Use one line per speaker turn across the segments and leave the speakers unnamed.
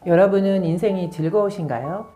여러분은 인생이 즐거우신가요?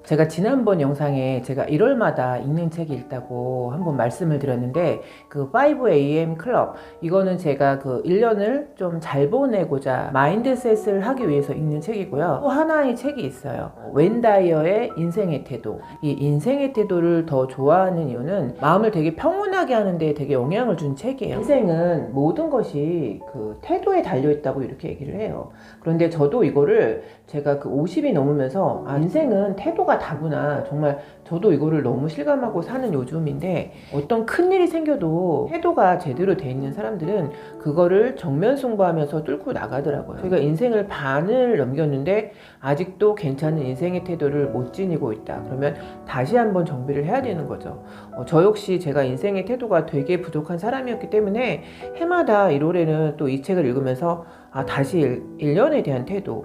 제가 지난번 영상에 제가 1월마다 읽는 책이 있다고 한번 말씀을 드렸는데 그 5am 클럽, 이거는 제가 그 1년을 좀 잘 보내고자 마인드셋을 하기 위해서 읽는 책이고요. 또 하나의 책이 있어요. 웬 다이어의 인생의 태도. 이 인생의 태도를 더 좋아하는 이유는 마음을 되게 평온하게 하는데 되게 영향을 준 책이에요. 인생은 모든 것이 그 태도에 달려있다고 이렇게 얘기를 해요. 그런데 저도 이거를 제가 그 50이 넘으면서 인생은 태도가 다구나, 정말 저도 이거를 너무 실감하고 사는 요즘인데, 어떤 큰일이 생겨도 태도가 제대로 돼 있는 사람들은 그거를 정면 승부하면서 뚫고 나가더라고요. 제가 인생을 반을 넘겼는데 아직도 괜찮은 인생의 태도를 못 지니고 있다 그러면 다시 한번 정비를 해야 되는 거죠. 저 역시 제가 인생의 태도가 되게 부족한 사람이었기 때문에 해마다 1월에는 또 이 책을 읽으면서 다시 1년에 대한 태도,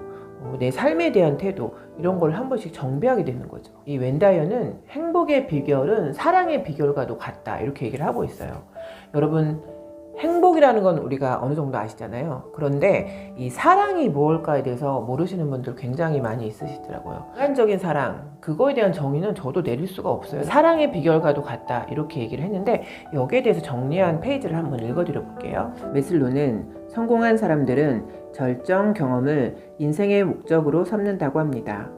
내 삶에 대한 태도, 이런 걸 한 번씩 정비하게 되는 거죠. 이 웬다이어는 행복의 비결은 사랑의 비결과도 같다, 이렇게 얘기를 하고 있어요. 여러분, 행복이라는 건 우리가 어느 정도 아시잖아요. 그런데 이 사랑이 무엇일까에 대해서 모르시는 분들 굉장히 많이 있으시더라고요. 인간적인 사랑, 그거에 대한 정의는 저도 내릴 수가 없어요. 사랑의 비결과도 같다, 이렇게 얘기를 했는데, 여기에 대해서 정리한 페이지를 한번 읽어드려 볼게요. 메슬로는 성공한 사람들은 절정 경험을 인생의 목적으로 삼는다고 합니다.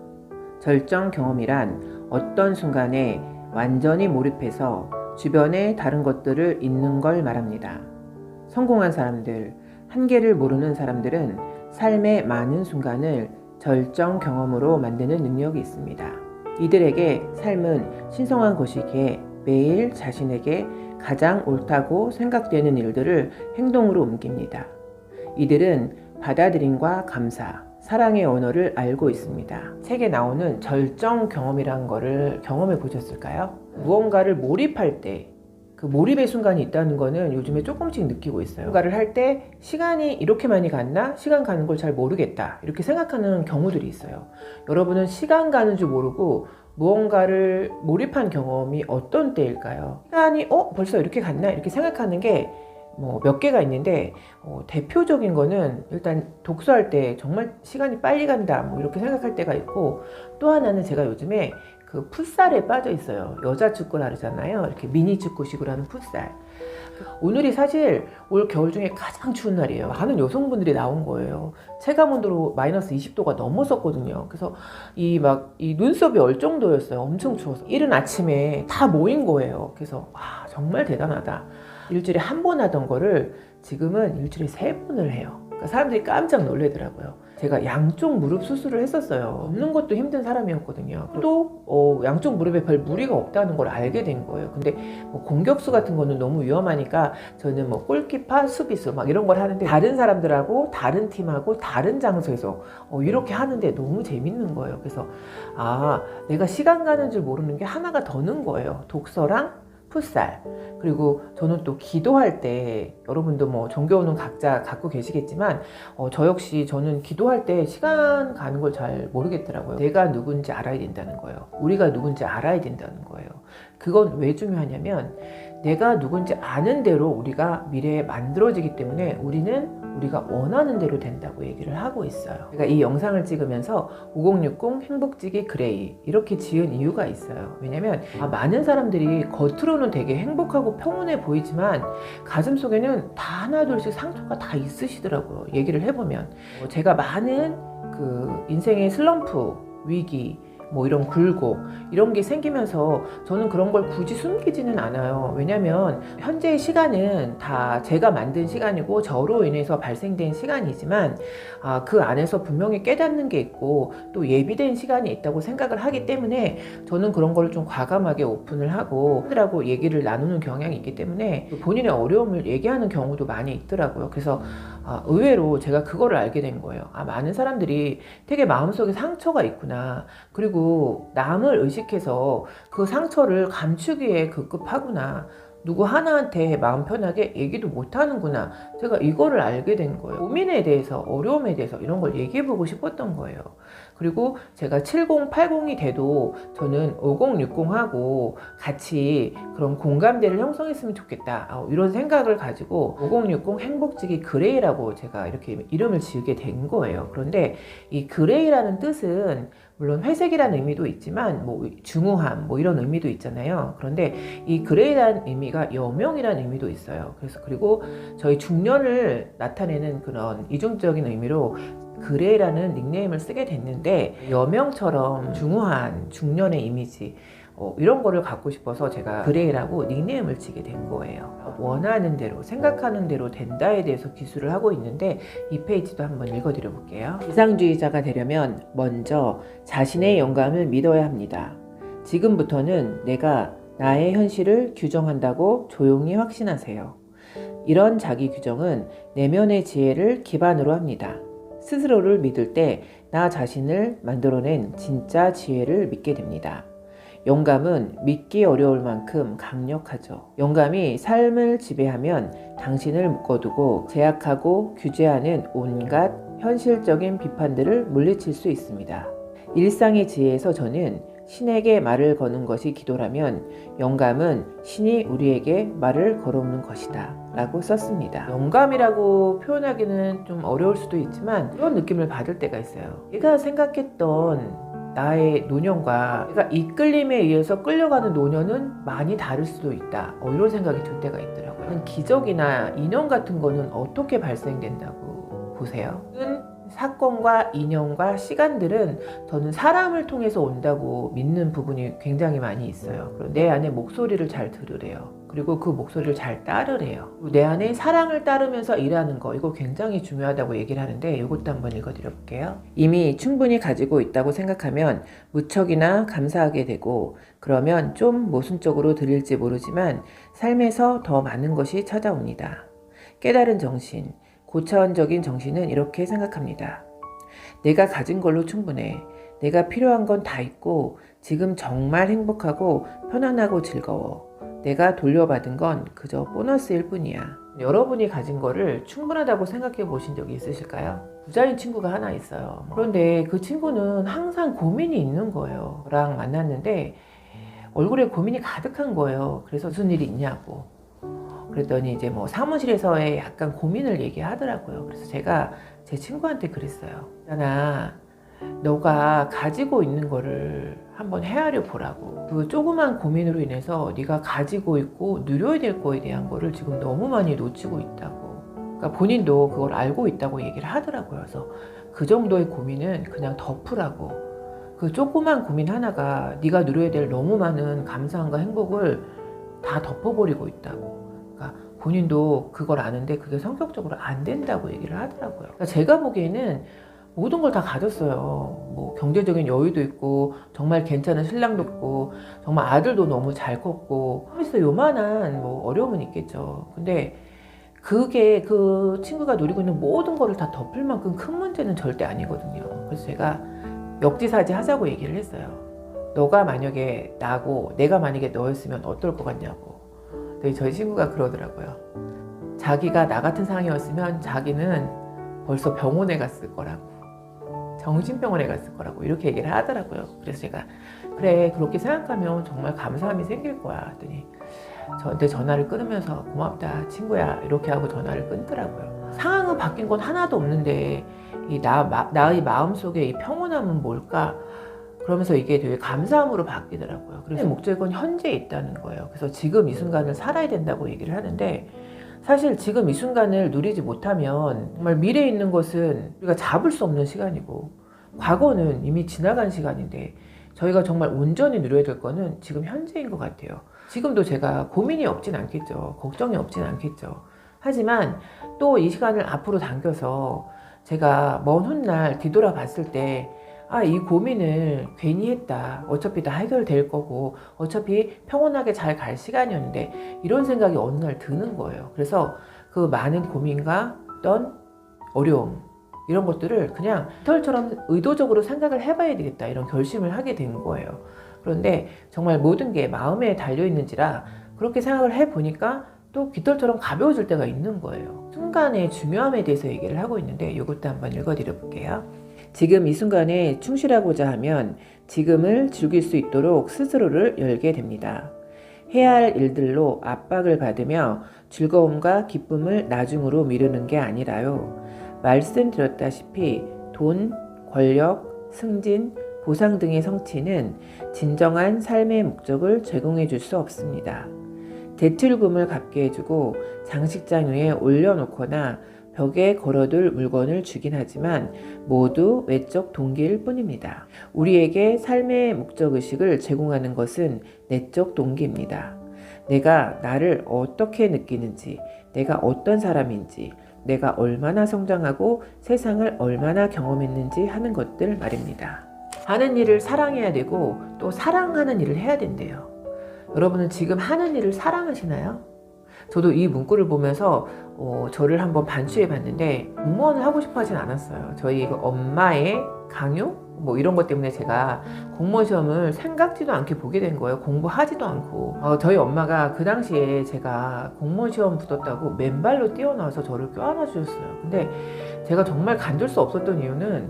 절정 경험이란 어떤 순간에 완전히 몰입해서 주변의 다른 것들을 잊는 걸 말합니다. 성공한 사람들, 한계를 모르는 사람들은 삶의 많은 순간을 절정 경험으로 만드는 능력이 있습니다. 이들에게 삶은 신성한 것이기에 매일 자신에게 가장 옳다고 생각되는 일들을 행동으로 옮깁니다. 이들은 받아들임과 감사, 사랑의 언어를 알고 있습니다. 책에 나오는 절정 경험이라는 거를 경험해 보셨을까요? 무언가를 몰입할 때, 그 몰입의 순간이 있다는 거는 요즘에 조금씩 느끼고 있어요. 뭔가를 할 때 시간이 이렇게 많이 갔나? 시간 가는 걸 잘 모르겠다, 이렇게 생각하는 경우들이 있어요. 여러분은 시간 가는 줄 모르고 무언가를 몰입한 경험이 어떤 때일까요? 시간이 벌써 이렇게 갔나? 이렇게 생각하는 게 몇 개가 있는데, 대표적인 거는 일단 독서할 때 정말 시간이 빨리 간다, 이렇게 생각할 때가 있고, 또 하나는 제가 요즘에 그 풋살에 빠져 있어요. 여자 축구를 하잖아요. 이렇게 미니 축구식으로 하는 풋살. 오늘이 사실 올 겨울 중에 가장 추운 날이에요. 많은 여성분들이 나온 거예요. 체감온도로 마이너스 20도가 넘었었거든요. 그래서 이 눈썹이 얼 정도였어요. 엄청 추워서. 이른 아침에 다 모인 거예요. 그래서 정말 대단하다. 일주일에 한 번 하던 거를 지금은 일주일에 3번을 해요. 그러니까 사람들이 깜짝 놀라더라고요. 제가 양쪽 무릎 수술을 했었어요. 걷는 것도 힘든 사람이었거든요. 또 양쪽 무릎에 별 무리가 없다는 걸 알게 된 거예요. 근데 공격수 같은 거는 너무 위험하니까 저는 골키파, 수비수 이런 걸 하는데, 다른 사람들하고 다른 팀하고 다른 장소에서 이렇게 하는데 너무 재밌는 거예요. 그래서 내가 시간 가는 줄 모르는 게 하나가 더 는 거예요. 독서랑 풋살. 그리고 저는 또 기도할 때, 여러분도 종교는 각자 갖고 계시겠지만 저 역시 저는 기도할 때 시간 가는 걸 잘 모르겠더라고요. 내가 누군지 알아야 된다는 거예요. 우리가 누군지 알아야 된다는 거예요. 그건 왜 중요하냐면, 내가 누군지 아는 대로 우리가 미래에 만들어지기 때문에 우리가 원하는 대로 된다고 얘기를 하고 있어요. 제가 이 영상을 찍으면서 5060 행복지기 그레이 이렇게 지은 이유가 있어요. 왜냐면 많은 사람들이 겉으로는 되게 행복하고 평온해 보이지만 가슴속에는 다 하나둘씩 상처가 다 있으시더라고요. 얘기를 해보면. 제가 많은 그 인생의 슬럼프, 위기, 이런 굴곡, 이런 게 생기면서 저는 그런 걸 굳이 숨기지는 않아요. 왜냐면 현재의 시간은 다 제가 만든 시간이고 저로 인해서 발생된 시간이지만 그 안에서 분명히 깨닫는 게 있고 또 예비된 시간이 있다고 생각을 하기 때문에 저는 그런 걸 좀 과감하게 오픈을 하고 사람들하고 얘기를 나누는 경향이 있기 때문에 본인의 어려움을 얘기하는 경우도 많이 있더라고요. 그래서 의외로 제가 그거를 알게 된 거예요. 많은 사람들이 되게 마음속에 상처가 있구나. 그리고 남을 의식해서 그 상처를 감추기에 급급하구나. 누구 하나한테 마음 편하게 얘기도 못 하는구나. 제가 이거를 알게 된 거예요. 고민에 대해서, 어려움에 대해서 이런 걸 얘기해보고 싶었던 거예요. 그리고 제가 70, 80이 돼도 저는 50, 60하고 같이 그런 공감대를 형성했으면 좋겠다. 이런 생각을 가지고 50, 60 행복지기 그레이라고 제가 이렇게 이름을 지으게 된 거예요. 그런데 이 그레이라는 뜻은 물론 회색이라는 의미도 있지만 뭐 중후함 뭐 이런 의미도 있잖아요. 그런데 이 그레이라는 의미가 여명이라는 의미도 있어요. 그래서 그리고 저희 중년을 나타내는 그런 이중적인 의미로 그레이라는 닉네임을 쓰게 됐는데, 여명처럼 중후한 중년의 이미지 이런 거를 갖고 싶어서 제가 그레이라고 닉네임을 지게 된 거예요. 원하는 대로, 생각하는 대로 된다에 대해서 기술을 하고 있는데, 이 페이지도 한번 읽어드려 볼게요. 이상주의자가 되려면 먼저 자신의 영감을 믿어야 합니다. 지금부터는 내가 나의 현실을 규정한다고 조용히 확신하세요. 이런 자기 규정은 내면의 지혜를 기반으로 합니다. 스스로를 믿을 때 나 자신을 만들어낸 진짜 지혜를 믿게 됩니다. 영감은 믿기 어려울 만큼 강력하죠. 영감이 삶을 지배하면 당신을 묶어두고 제약하고 규제하는 온갖 현실적인 비판들을 물리칠 수 있습니다. 일상의 지혜에서 저는 신에게 말을 거는 것이 기도라면 영감은 신이 우리에게 말을 걸어오는 것이다 라고 썼습니다. 영감이라고 표현하기는 좀 어려울 수도 있지만 그런 느낌을 받을 때가 있어요. 내가 생각했던 나의 노년과 내가 이끌림에 의해서 끌려가는 노년은 많이 다를 수도 있다. 이런 생각이 들 때가 있더라고요. 기적이나 인연 같은 거는 어떻게 발생된다고 보세요? 사건과 인연과 시간들은 저는 사람을 통해서 온다고 믿는 부분이 굉장히 많이 있어요. 내 안에 목소리를 잘 들으래요. 그리고 그 목소리를 잘 따르래요. 내 안에 사랑을 따르면서 일하는 거, 이거 굉장히 중요하다고 얘기를 하는데 이것도 한번 읽어드려 볼게요. 이미 충분히 가지고 있다고 생각하면 무척이나 감사하게 되고, 그러면 좀 모순적으로 들릴지 모르지만 삶에서 더 많은 것이 찾아옵니다. 깨달은 정신, 고차원적인 정신은 이렇게 생각합니다. 내가 가진 걸로 충분해. 내가 필요한 건 다 있고 지금 정말 행복하고 편안하고 즐거워. 내가 돌려받은 건 그저 보너스일 뿐이야. 여러분이 가진 거를 충분하다고 생각해 보신 적이 있으실까요? 부자인 친구가 하나 있어요. 그런데 그 친구는 항상 고민이 있는 거예요. 저랑 만났는데 얼굴에 고민이 가득한 거예요. 그래서 무슨 일이 있냐고. 그랬더니 이제 뭐 사무실에서의 약간 고민을 얘기하더라고요. 그래서 제가 제 친구한테 그랬어요. 있잖아, 너가 가지고 있는 거를 한번 헤아려 보라고. 그 조그만 고민으로 인해서 네가 가지고 있고 누려야 될 거에 대한 거를 지금 너무 많이 놓치고 있다고. 그러니까 본인도 그걸 알고 있다고 얘기를 하더라고요. 그래서 그 정도의 고민은 그냥 덮으라고. 그 조그만 고민 하나가 네가 누려야 될 너무 많은 감사함과 행복을 다 덮어버리고 있다고. 본인도 그걸 아는데 그게 성격적으로 안 된다고 얘기를 하더라고요. 그러니까 제가 보기에는 모든 걸 다 가졌어요. 뭐 경제적인 여유도 있고 정말 괜찮은 신랑도 있고 정말 아들도 너무 잘 컸고 하면서 요만한 뭐 어려움은 있겠죠. 근데 그게 그 친구가 누리고 있는 모든 거를 다 덮을 만큼 큰 문제는 절대 아니거든요. 그래서 제가 역지사지 하자고 얘기를 했어요. 너가 만약에 나고 내가 만약에 너였으면 어떨 것 같냐고. 저희 친구가 그러더라고요. 자기가 나 같은 상황이었으면 자기는 벌써 병원에 갔을 거라고, 정신병원에 갔을 거라고 이렇게 얘기를 하더라고요. 그래서 제가 그래, 그렇게 생각하면 정말 감사함이 생길 거야 했더니 저한테 전화를 끊으면서 고맙다 친구야 이렇게 하고 전화를 끊더라고요. 상황은 바뀐 건 하나도 없는데 나의 마음속에 이 평온함은 뭘까? 그러면서 이게 되게 감사함으로 바뀌더라고요. 그래서 목적은 현재에 있다는 거예요. 그래서 지금 이 순간을 살아야 된다고 얘기를 하는데, 사실 지금 이 순간을 누리지 못하면 정말 미래에 있는 것은 우리가 잡을 수 없는 시간이고, 과거는 이미 지나간 시간인데 저희가 정말 온전히 누려야 될 거는 지금 현재인 것 같아요. 지금도 제가 고민이 없진 않겠죠. 걱정이 없진 않겠죠. 하지만 또 이 시간을 앞으로 당겨서 제가 먼 훗날 뒤돌아봤을 때 이 고민을 괜히 했다. 어차피 다 해결될 거고 어차피 평온하게 잘 갈 시간이었는데 이런 생각이 어느 날 드는 거예요. 그래서 그 많은 고민과 어떤 어려움 이런 것들을 그냥 털처럼 의도적으로 생각을 해봐야 되겠다 이런 결심을 하게 된 거예요. 그런데 정말 모든 게 마음에 달려있는지라 그렇게 생각을 해보니까 또 깃털처럼 가벼워질 때가 있는 거예요. 순간의 중요함에 대해서 얘기를 하고 있는데 이것도 한번 읽어드려 볼게요. 지금 이 순간에 충실하고자 하면 지금을 즐길 수 있도록 스스로를 열게 됩니다. 해야 할 일들로 압박을 받으며 즐거움과 기쁨을 나중으로 미루는 게 아니라요. 말씀드렸다시피 돈, 권력, 승진, 보상 등의 성취는 진정한 삶의 목적을 제공해 줄 수 없습니다. 대출금을 갚게 해주고 장식장 위에 올려놓거나 벽에 걸어둘 물건을 주긴 하지만 모두 외적 동기일 뿐입니다. 우리에게 삶의 목적의식을 제공하는 것은 내적 동기입니다. 내가 나를 어떻게 느끼는지, 내가 어떤 사람인지, 내가 얼마나 성장하고 세상을 얼마나 경험했는지 하는 것들 말입니다. 하는 일을 사랑해야 되고 또 사랑하는 일을 해야 된대요. 여러분은 지금 하는 일을 사랑하시나요? 저도 이 문구를 보면서 저를 한번 반추해 봤는데 공무원을 하고 싶어 하진 않았어요. 저희 엄마의 강요? 뭐 이런 것 때문에 제가 공무원 시험을 생각지도 않게 보게 된 거예요. 공부하지도 않고. 저희 엄마가 그 당시에 제가 공무원 시험 붙었다고 맨발로 뛰어나와서 저를 껴안아 주셨어요. 근데 제가 정말 간둘 수 없었던 이유는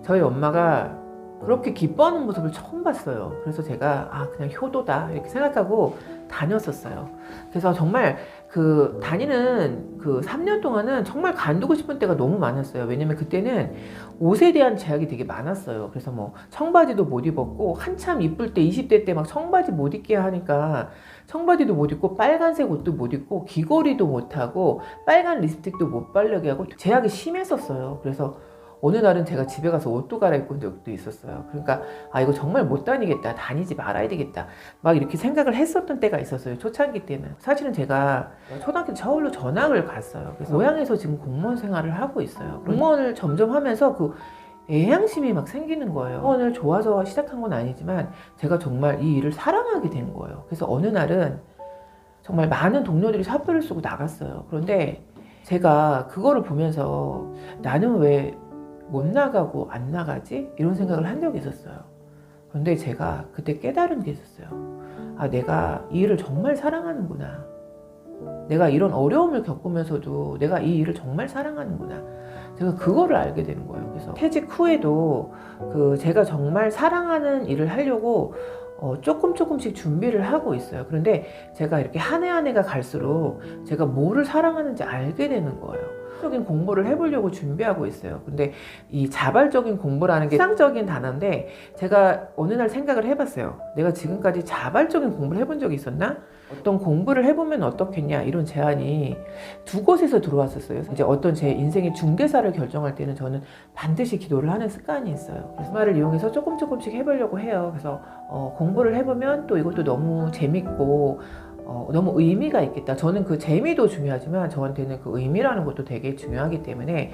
저희 엄마가 그렇게 기뻐하는 모습을 처음 봤어요. 그래서 제가 그냥 효도다 이렇게 생각하고 다녔었어요. 그래서 정말 그 다니는 그 3년 동안은 정말 간두고 싶은 때가 너무 많았어요. 왜냐면 그때는 옷에 대한 제약이 되게 많았어요. 그래서 뭐 청바지도 못 입었고 한참 이쁠 때 20대 때 막 청바지 못 입게 하니까 청바지도 못 입고 빨간색 옷도 못 입고 귀걸이도 못 하고 빨간 립스틱도 못 바르게 하고 제약이 심했었어요. 그래서 어느 날은 제가 집에 가서 옷도 갈아입고 온 적도 있었어요. 그러니까 이거 정말 못 다니겠다. 다니지 말아야 되겠다. 막 이렇게 생각을 했었던 때가 있었어요. 초창기 때는. 사실은 제가 초등학교 서울로 전학을 갔어요. 그래서 고향에서 지금 공무원 생활을 하고 있어요. 공무원을 점점 하면서 그 애향심이 막 생기는 거예요. 공무원을 좋아서 시작한 건 아니지만 제가 정말 이 일을 사랑하게 된 거예요. 그래서 어느 날은 정말 많은 동료들이 사표를 쓰고 나갔어요. 그런데 제가 그거를 보면서 나는 왜 못 나가고 안 나가지? 이런 생각을 한 적이 있었어요. 그런데 제가 그때 깨달은 게 있었어요. 내가 이 일을 정말 사랑하는구나. 내가 이런 어려움을 겪으면서도 내가 이 일을 정말 사랑하는구나. 제가 그거를 알게 되는 거예요. 그래서 퇴직 후에도 제가 정말 사랑하는 일을 하려고 조금씩 준비를 하고 있어요. 그런데 제가 이렇게 한 해 한 해가 갈수록 제가 뭐를 사랑하는지 알게 되는 거예요. 적인 공부를 해보려고 준비하고 있어요. 근데 이 자발적인 공부라는 게 추상적인 단어인데 제가 어느 날 생각을 해봤어요. 내가 지금까지 자발적인 공부를 해본 적이 있었나? 어떤 공부를 해보면 어떻겠냐 이런 제안이 두 곳에서 들어왔었어요. 이제 어떤 제 인생의 중대사를 결정할 때는 저는 반드시 기도를 하는 습관이 있어요. 그래서 말을 이용해서 조금씩 해보려고 해요. 그래서 공부를 해보면 또 이것도 너무 재밌고 너무 의미가 있겠다. 저는 그 재미도 중요하지만 저한테는 그 의미라는 것도 되게 중요하기 때문에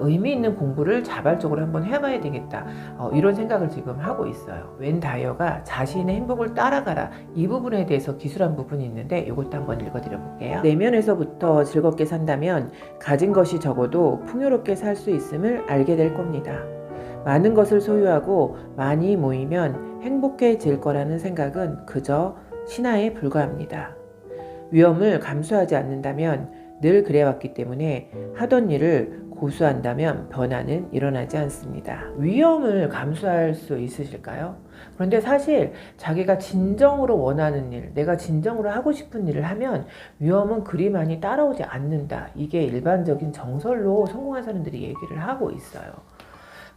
의미 있는 공부를 자발적으로 한번 해봐야 되겠다. 이런 생각을 지금 하고 있어요. 웬 다이어가 자신의 행복을 따라가라. 이 부분에 대해서 기술한 부분이 있는데 이것도 한번 읽어드려 볼게요. 내면에서부터 즐겁게 산다면 가진 것이 적어도 풍요롭게 살 수 있음을 알게 될 겁니다. 많은 것을 소유하고 많이 모이면 행복해질 거라는 생각은 그저 신화에 불과합니다. 위험을 감수하지 않는다면 늘 그래왔기 때문에 하던 일을 고수한다면 변화는 일어나지 않습니다. 위험을 감수할 수 있으실까요? 그런데 사실 자기가 진정으로 원하는 일, 내가 진정으로 하고 싶은 일을 하면 위험은 그리 많이 따라오지 않는다. 이게 일반적인 정설로 성공한 사람들이 얘기를 하고 있어요.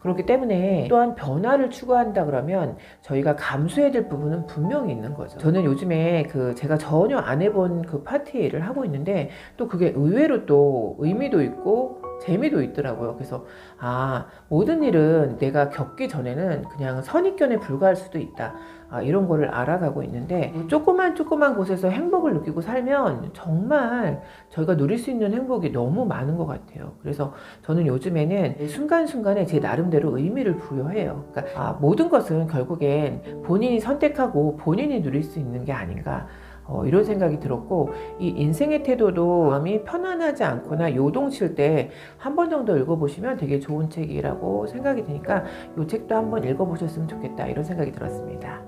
그렇기 때문에 또한 변화를 추구한다 그러면 저희가 감수해야 될 부분은 분명히 있는 거죠. 저는 요즘에 제가 전혀 안 해본 파티 일을 하고 있는데 또 그게 의외로 또 의미도 있고 재미도 있더라고요. 그래서 모든 일은 내가 겪기 전에는 그냥 선입견에 불과할 수도 있다. 이런 거를 알아가고 있는데 조그만 곳에서 행복을 느끼고 살면 정말 저희가 누릴 수 있는 행복이 너무 많은 것 같아요. 그래서 저는 요즘에는 순간순간에 제 나름대로 의미를 부여해요. 그러니까 모든 것은 결국엔 본인이 선택하고 본인이 누릴 수 있는 게 아닌가. 이런 생각이 들었고 이 인생의 태도도 마음이 편안하지 않거나 요동칠 때 한 번 정도 읽어보시면 되게 좋은 책이라고 생각이 드니까 이 책도 한번 읽어보셨으면 좋겠다 이런 생각이 들었습니다.